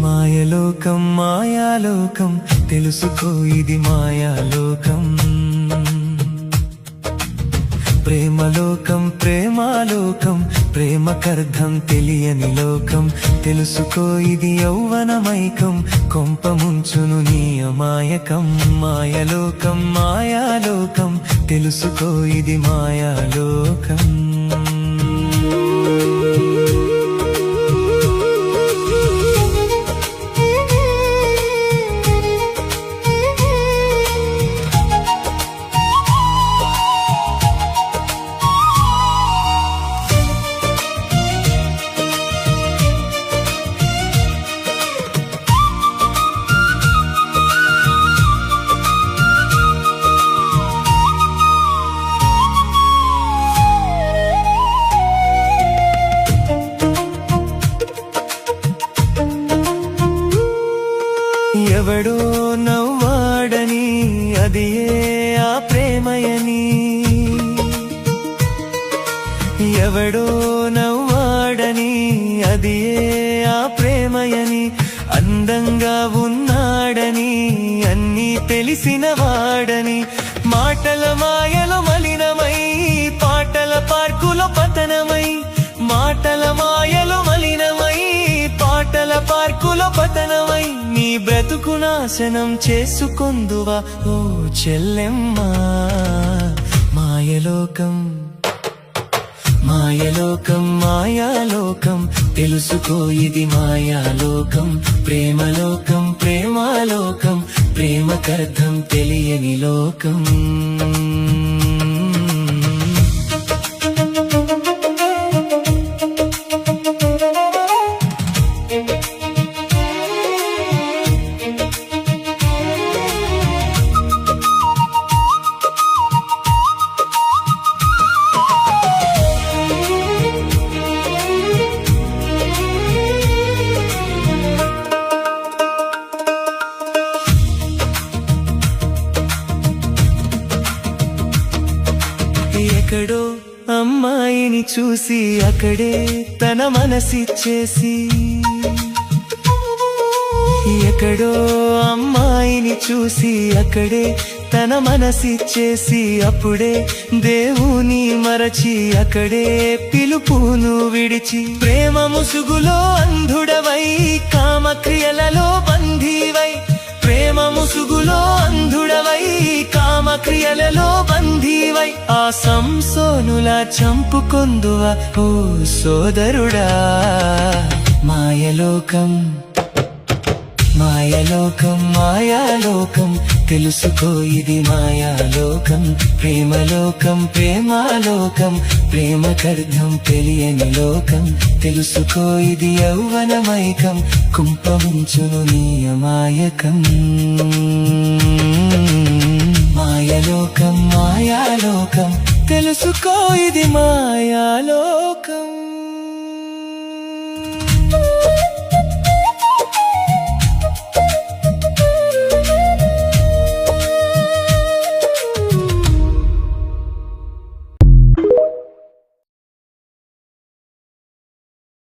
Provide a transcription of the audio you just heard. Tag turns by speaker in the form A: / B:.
A: మాయలోకం మాయాలోకం తెలుసుకో ఇది మాయాలోకం ప్రేమలోకం ప్రేమాలోకం ప్రేమకర్థం తెలియని లోకం తెలుసుకో ఇది యౌవనమైకం కొంప ముంచును నీ అమాయకం మాయలోకం మాయాలోకం తెలుసుకో ఇది మాయాలోకం ఎవడో నవ్వాడని అది ఆ ప్రేమయని ఎవడో నవ్వాడని అది ఆ ప్రేమయని అందంగా ఉన్నాడని అన్నీ తెలిసిన వాడని మాటల మాయలో మలినమై పాటల పార్కులో పతనమై మాటల మాయలో మలినమై పాటల పార్కులో పతనమై నీ బ్రతుకు నాశనం చేసుకుందువా ఓ చెల్లెమ్మా మాయలోకం మాయలోకం మాయాలోకం తెలుసుకో ఇది మాయాలోకం ప్రేమలోకం ప్రేమాలోకం ప్రేమకర్థం తెలియని లోకం ఎక్కడో అమ్మాయిని చూసి అక్కడే తన మనసిచ్చేసి ఎక్కడో అమ్మాయిని చూసి అక్కడే తన మనసిచ్చేసి అప్పుడే దేవుని మరచి అక్కడే పిలుపును విడిచి ప్రేమ ముసుగులో అంధుడవై కామక్రియలలో బంధీవై ప్రేమ ముసుగులో అంధుడవై కామక్రియలలో బంధీవై ఆ సంసోనులా చంపుకొందువా ఓ సోదరుడా మాయలోకం మాయలోకం మాయాలోకం తెలుసుకో ఇది మాయాలోకం ప్రేమలోకం ప్రేమాలోకం ప్రేమకర్థం తెలియని లోకం తెలుసుకో ఇది యౌవనమైకం కుంపముంచును నీ అమాయకం మాయలోకం మాయాలోకం తెలుసుకో ఇది మాయాలోకం